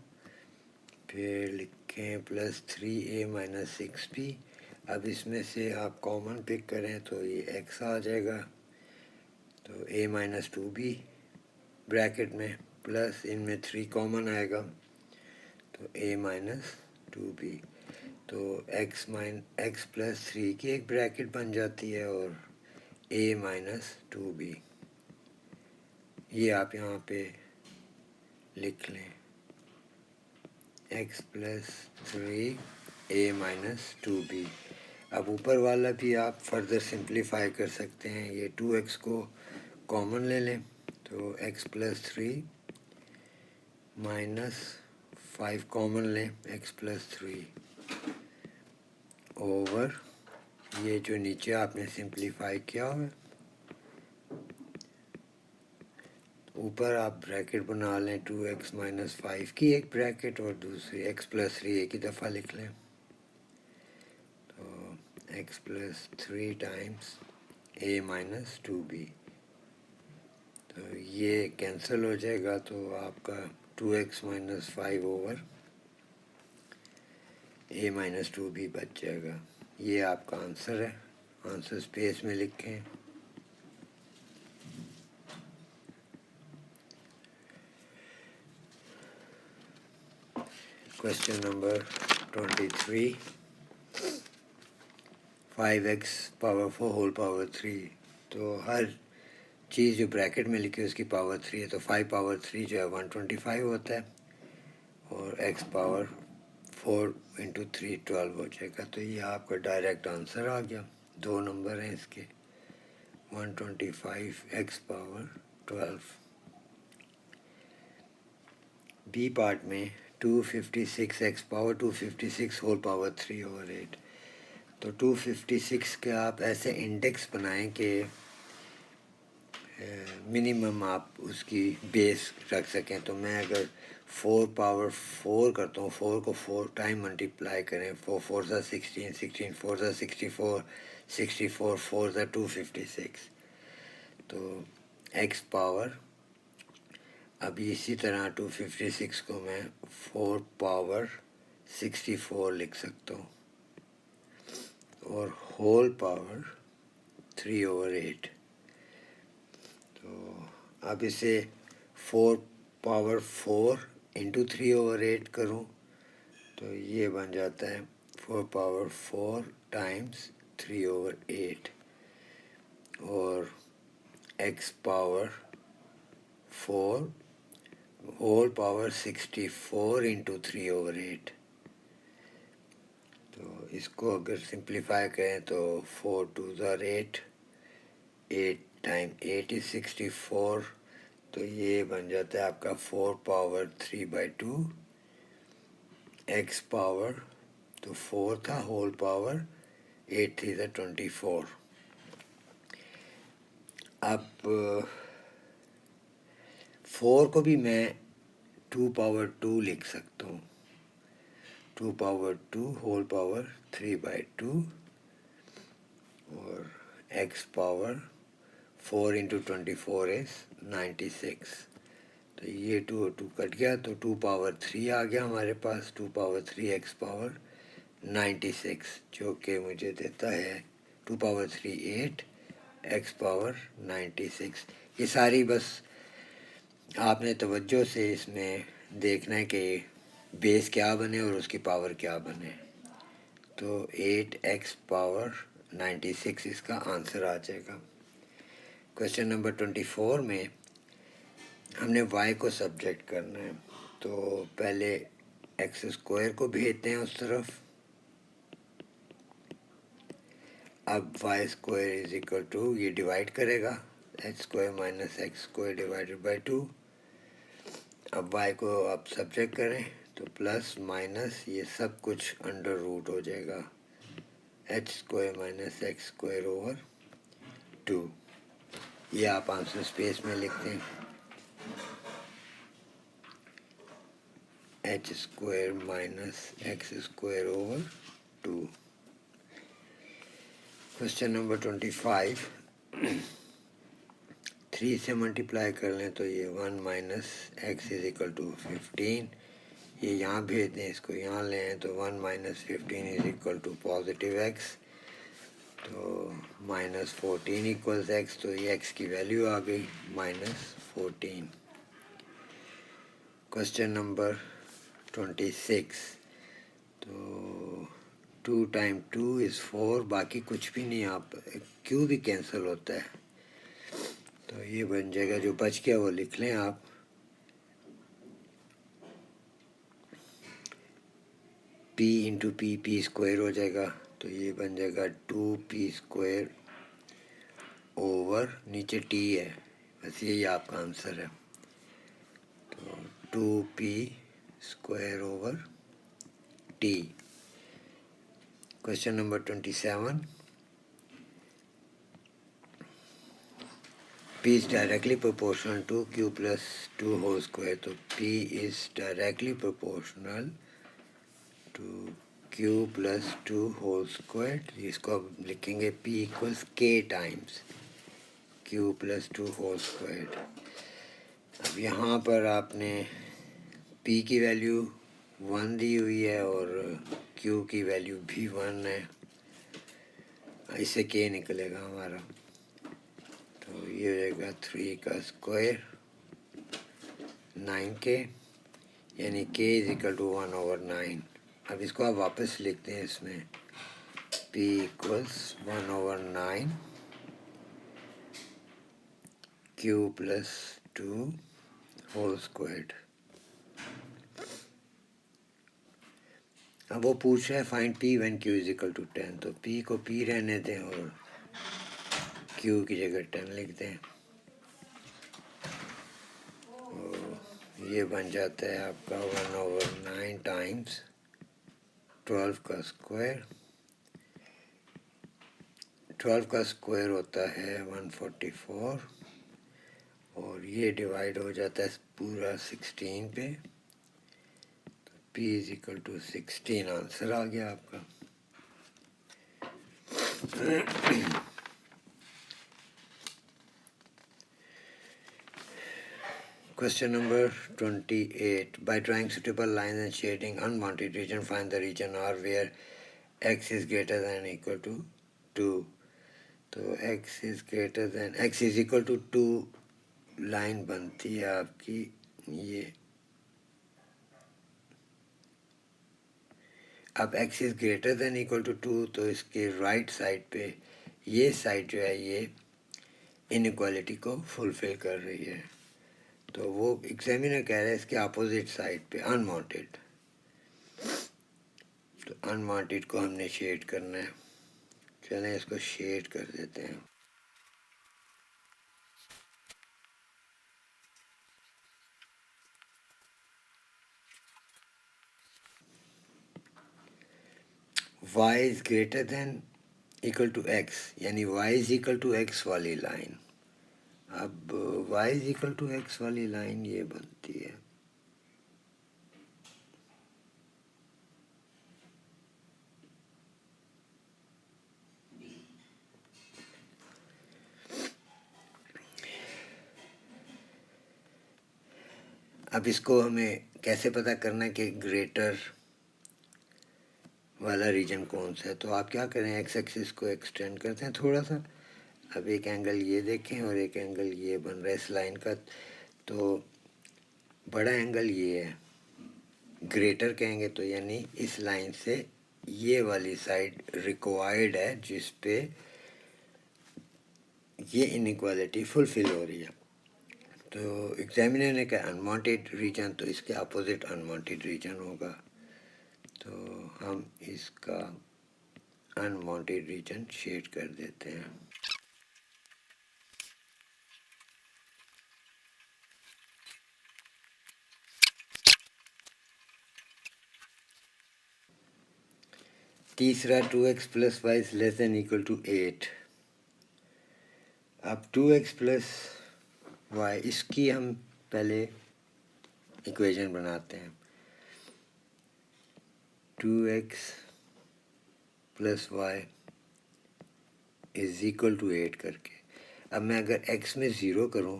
फिर लिखें +3a - 6b। अब इसमें से आप कॉमन पिक करें तो ये x आ जाएगा, तो a - 2b ब्रैकेट में प्लस इनमें 3 कॉमन आएगा तो a - 2b, तो x + 3 की एक ब्रैकेट बन जाती है और a - 2b, ये आप यहाँ पे लिख लें, x + 3 a - 2b। अब ऊपर वाला भी आप फर्दर सिंप्लीफाई कर सकते हैं, ये 2x को कॉमन ले लें तो x + 3 -5 कॉमन लें, x + 3 ओवर ये जो नीचे आपने सिंप्लीफाई किया हुआ, ऊपर आप ब्रैकेट बना लें 2x - 5 की एक ब्रैकेट और दूसरी x + 3 एक ही दफ़ा लिख लें, तो x + 3 टाइम्स a - 2b, तो ये कैंसिल हो जाएगा, तो आपका 2x - 5 ओवर a - 2b बच जाएगा। ये आपका आंसर है, आंसर स्पेस में लिखें। क्वेश्चन नंबर 23, 5x⁴ तो हर चीज़ जो ब्रैकेट में लिखी है उसकी पावर 3 है, तो 5⁻3 जो है 125 होता है और x⁴ × 3 12 हो जाएगा, तो ये आपका डायरेक्ट आंसर आ गया। 2 नंबर हैं इसके, 125 x⁴ बी पार्ट में 256 x⁴256⁴3/8, तो 256 के आप ऐसे इंडेक्स बनाएं कि मिनिमम आप उसकी बेस रख सकें। तो मैं अगर 4⁴ करता हूँ, 4 को 4 टाइम मल्टीप्लाई करें, 4 4 16, 16 4 64, 64 4 256, तो x⁴, अब इसी तरह 256 को मैं 4⁻64 लिख सकता हूँ और होल पावर 3/8, तो अब इसे 4⁴ × 3/8 करूँ तो ये बन जाता है 4⁴ टाइम्स 3/8 और x⁴ 4 होल पावर 64 इंटू 3/8। तो इसको अगर सिंप्लीफाई करें तो 4 2 ज़ार 8, 8 टाइम 8 इज 64, तो ये बन जाता है आपका 4 पावर 3/2 एक्स पावर, तो 4 था होल पावर 8 3 ज़ा 24। अब 4 को भी मैं 2 पावर 2 लिख सकता हूँ, 2 पावर 2 होल पावर 3/2 और x पावर 4 इंटू 24 इज 96। तो ये 2 और 2 कट गया, तो 2 पावर 3 आ गया हमारे पास, 2 पावर 3 x पावर 96, जो कि मुझे देता है 2 पावर 3 8 x पावर 96। ये सारी बस आपने तवज्जो से इसमें देखना है कि बेस क्या बने और उसकी पावर क्या बने। तो 8x पावर 96 इसका आंसर आ जाएगा। क्वेश्चन नंबर 24 में हमने y को सब्जेक्ट करना है, तो पहले एक्स स्क्वायर को भेजते हैं उस तरफ। अब y square is equal to, ये डिवाइड करेगा, x square minus x square divided by 2। अब y को आप सब्जेक्ट करें तो प्लस माइनस ये सब कुछ अंडर रूट हो जाएगा, h square minus x square over 2। ये आप आंसर स्पेस में लिखते हैं, h square minus x square over 2। Question number 25, 3 से मल्टीप्लाई कर लें तो ये 1 minus x is equal to 15, ये यहाँ भेज दें, इसको यहाँ लें तो 1 minus 15 is equal to positive x, तो माइनस 14 इक्वल्स एक्स, तो ये एक्स की वैल्यू आ गई -14। क्वेश्चन नंबर 26, तो 2 टाइम 2 इज़ 4, बाकी कुछ भी नहीं, आप क्यू भी कैंसिल होता है, तो ये बन जाएगा, जो बच गया वो लिख लें आप, p इंटू पी स्क्वायर हो जाएगा, तो ये बन जाएगा 2p स्क्वायर ओवर, नीचे t है, बस यही आपका आंसर है। तो 2p square over t। Question number 27, p is directly proportional to q plus 2 whole square, तो p is directly proportional to q plus 2 whole square, इसको अब लिखेंगे p equals k times q plus 2 whole square। अब यहाँ पर आपने p की value 1 दी हुई है और q की वैल्यू भी 1 है, इससे k निकलेगा हमारा, तो ये हो जाएगा 3 का स्क्वायर 9k, यानी k इज इक्वल टू 1/9। अब इसको आप वापस लिखते हैं इसमें, p equals 1/9 q plus 2 whole squared. अब वो पूछ रहा है find p when q is equal to 10, तो p को p रहने दें और q की जगह 10 लिख दें, तो ये बन जाता है आपका 1/9 टाइम्स 12 का स्क्वायर, 12 का स्क्वायर होता है 144, और ये डिवाइड हो जाता है पूरा 16 पे, तो p is equal to 16 answer आ गया आपका। Question number 28. By drawing suitable lines and shading unwanted region, find the region R where x is greater than or equal to 2. तो x is greater than, x is equal to 2 line बनती है आपकी, ये अब x is greater than equal to 2, तो इसके right side पे ये साइड जो है ये इनइक्वालिटी को फुलफिल कर रही है, तो वो एग्जामिनर कह रहा है इसके अपोजिट साइड पे अनवांटेड, तो अनवांटेड को हमने शेड करना है। चलें इसको शेड कर देते हैं। y is greater than equal to x, यानी y is equal to x वाली लाइन। अब y is equal to x वाली लाइन ये बनती है, अब इसको हमें कैसे पता करना है कि ग्रेटर वाला रीजन कौन सा है। तो आप क्या करें, एक्स एक्सिस को एक्सटेंड करते हैं थोड़ा सा। अब एक एंगल ये देखें और एक एंगल ये बन रहा है इस लाइन का, तो बड़ा एंगल ये है, ग्रेटर कहेंगे तो यानी इस लाइन से ये वाली साइड रिक्वायर्ड है जिस पे ये इनइक्वालिटी फुलफिल हो रही है। तो एग्जामिनर ने कहा अनवांटेड रीजन, तो इसके अपोजिट अनवांटेड रीजन होगा। तो हम इसका अनवांटेड रीजन शेड कर देते हैं। तीसरा 2x plus y is less than equal to 8। अब 2x प्लस वाई, इसकी हम पहले इक्वेशन बनाते हैं। 2x plus y is equal to 8 करके। अब मैं अगर x में 0 करूं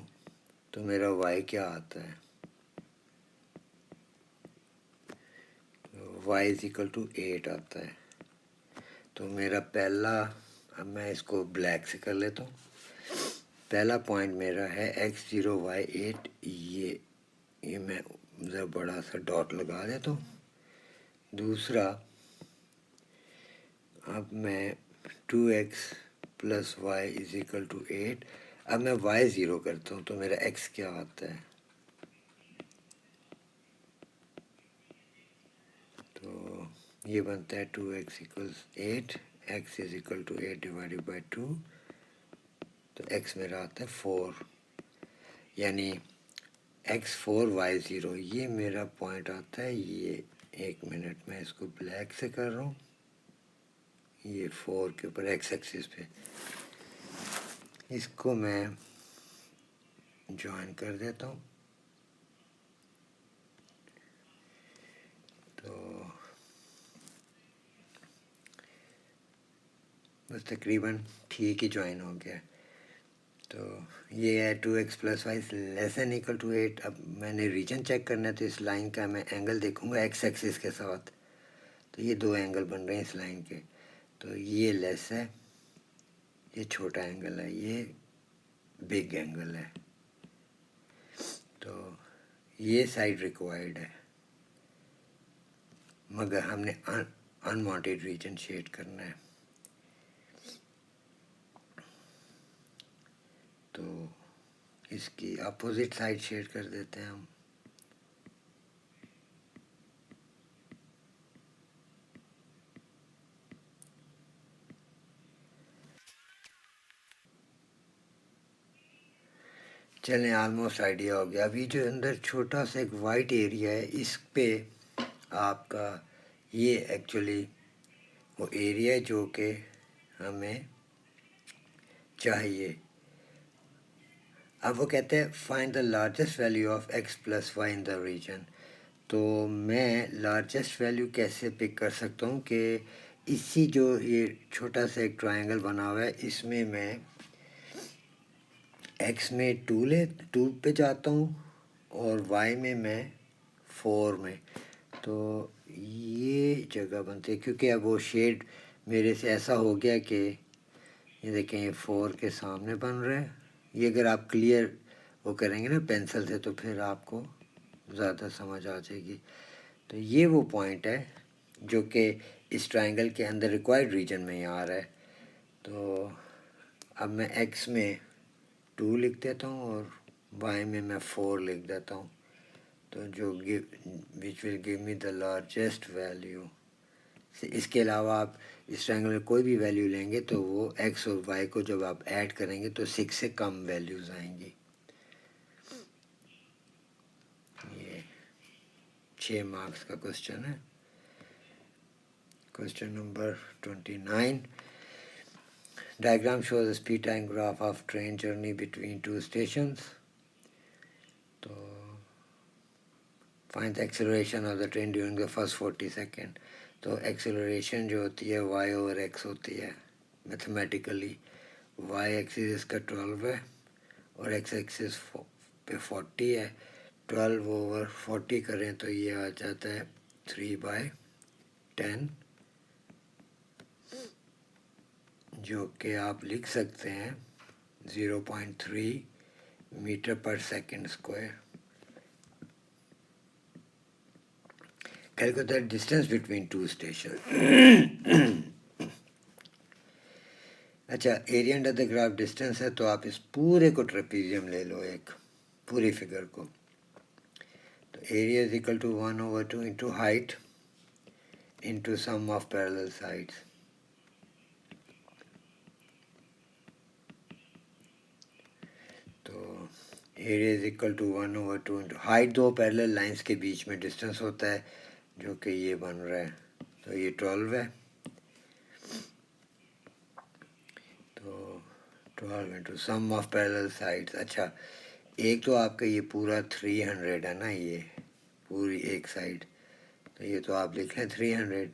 तो मेरा y क्या आता है, तो y इज इक्वल टू 8 आता है। तो मेरा पहला, अब मैं इसको ब्लैक से कर लेता हूँ। पहला पॉइंट मेरा है x0y8, ये मैं ज़रा बड़ा सा डॉट लगा देता हूँ। दूसरा, अब मैं 2x plus y is equal to 8, अब मैं y 0 करता हूँ तो मेरा x क्या आता है, तो ये बनता है 2x equals 8, x is equal to 8 divided by 2, तो x मेरा आता है 4, यानी x4 y0, ये मेरा पॉइंट आता है। ये एक मिनट में इसको ब्लैक से कर रहा हूँ, ये 4 के ऊपर x एक्सिस पे, इसको मैं ज्वाइन कर देता हूँ। तो बस तकरीबन ठीक ही ज्वाइन हो गया। तो ये है 2x plus y less than equal to 8। अब मैंने रीजन चेक करना है, तो इस लाइन का मैं एंगल देखूंगा x एक्सिस के साथ। तो ये दो एंगल बन रहे हैं इस लाइन के, तो ये लेस है, ये छोटा एंगल है, ये बिग एंगल है। तो ये साइड रिक्वायर्ड है, मगर हमने अनवांटेड रीजन शेड करना है। तो इसकी अपोजिट साइड शेड कर देते हैं हम। चलें, ऑलमोस्ट आइडिया हो गया। अभी जो अंदर छोटा सा एक वाइट एरिया है, इस पे आपका ये एक्चुअली वो एरिया है जो कि हमें चाहिए। अब वो कहते हैं find the largest value of x plus y in the region. तो मैं लार्जेस्ट वैल्यू कैसे पिक कर सकता हूँ कि इसी जो ये छोटा सा एक ट्रायंगल बना हुआ है, इसमें मैं x में 2 पे जाता हूँ और y में मैं 4 में। तो ये जगह बनती है, क्योंकि अब वो शेड मेरे से ऐसा हो गया कि ये देखें, ये 4 के सामने बन रहा है। ये अगर आप क्लियर वो करेंगे ना पेंसिल से, तो फिर आपको ज़्यादा समझ आ जाएगी। तो ये वो पॉइंट है जो कि इस ट्रायंगल के अंदर रिक्वायर्ड रीजन में ही आ रहा है। तो अब मैं x में 2 लिख देता हूँ और y में मैं 4 लिख देता हूँ, तो जो which will give me the largest value. इसके अलावा आप इस ट्रायंगल में कोई भी वैल्यू लेंगे तो वो x और y को जब आप ऐड करेंगे तो 6 से कम वैल्यूज़ आएंगी। ये 6 मार्क्स का क्वेश्चन है। Question number 29, diagram shows a speed time graph of train journey between two stations. तो find the acceleration of the train during the first 40 seconds. तो acceleration जो होती है y over x होती है मैथमेटिकली। y एक्सिस इसका 12 है और x एक्सिस पे 40 है। 12 over 40 करें तो ये आ जाता है 3/10, जो कि आप लिख सकते हैं 0.3 मीटर पर second square. Calculate the distance between two stations. अच्छा, area under the graph distance है, तो आप इस पूरे को ट्रेपीजियम ले लो, एक पूरी फिगर को। तो area is equal to 1/2 into height into sum of parallel sides. तो area is equal to 1/2 into height, दो पैरेलल लाइंस के बीच में डिस्टेंस होता है जो कि ये बन रहा है, तो ये 12 है। तो 12 into sum of parallel sides. अच्छा, एक तो आपका ये पूरा 300 है ना, ये पूरी एक साइड, तो ये तो आप लिख लें 300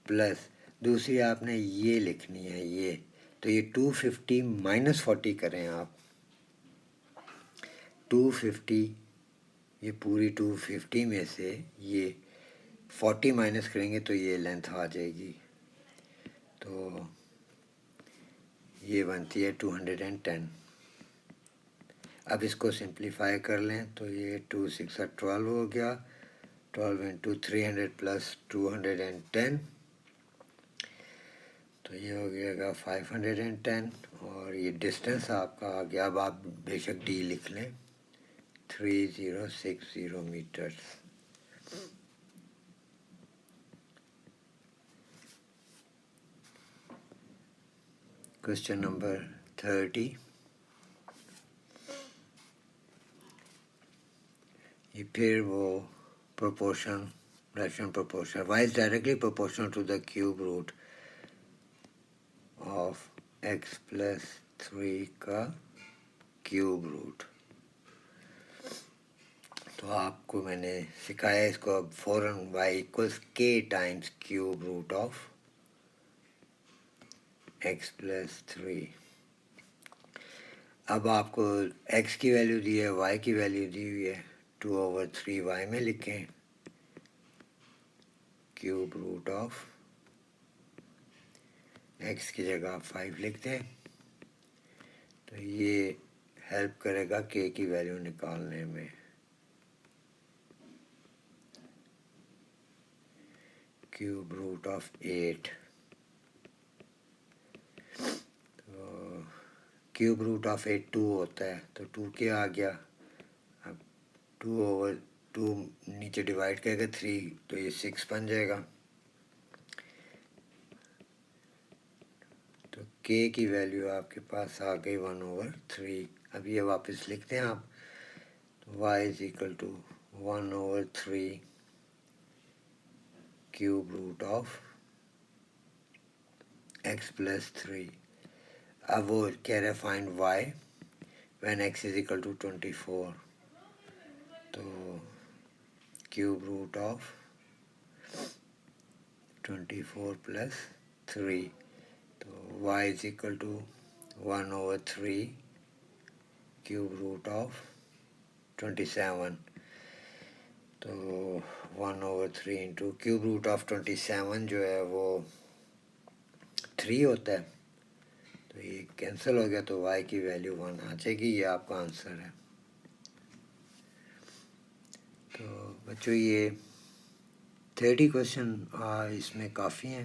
प्लस दूसरी आपने ये लिखनी है ये, तो ये 250 माइनस 40 करें आप। 250, ये पूरी 250 में से ये 40 माइनस करेंगे तो ये लेंथ आ जाएगी, तो ये बनती है 210। अब इसको सिंप्लीफाई कर लें तो ये 2 6 12 हो गया। 12 इंटू 300 प्लस 210, तो ये हो गया 510, और ये डिस्टेंस आपका आ गया। अब आप बेशक डी लिख लें, 3060 मीटर्स। क्वेश्चन नंबर 30, ये फिर वो proportion, rational proportion. y is directly proportional to the cube root of x plus 3 का क्यूब रूट। तो आपको मैंने सिखाया इसको, अब फौरन y equals k times cube root of x plus 3। अब आपको x की वैल्यू दी है, y की वैल्यू दी हुई है, 2/3y में लिखें क्यूब रूट ऑफ x की जगह आप 5 लिख दें, तो ये हेल्प करेगा k की वैल्यू निकालने में। क्यूब रूट ऑफ 8, तो क्यूब रूट ऑफ 8 2 होता है, तो 2 क्या आ गया, अब 2/2 नीचे डिवाइड करेगा 3, तो ये 6 बन जाएगा। तो k की वैल्यू आपके पास आ गई 1/3। अब ये वापस लिखते हैं आप, तो y is equal to 1/3 cube root of x plus 3। अब वो कह रहे find y when x is equal to 24, तो क्यूब रूट ऑफ 24 प्लस 3, तो y is equal to 1/3 cube root of 27। तो 1/3 इंटू क्यूब रूट ऑफ 27 जो है वो 3 होता है, तो ये कैंसिल हो गया, तो y की वैल्यू 1 आ जाएगी। ये आपका आंसर है। तो बच्चों ये 30 क्वेश्चन इसमें काफ़ी हैं।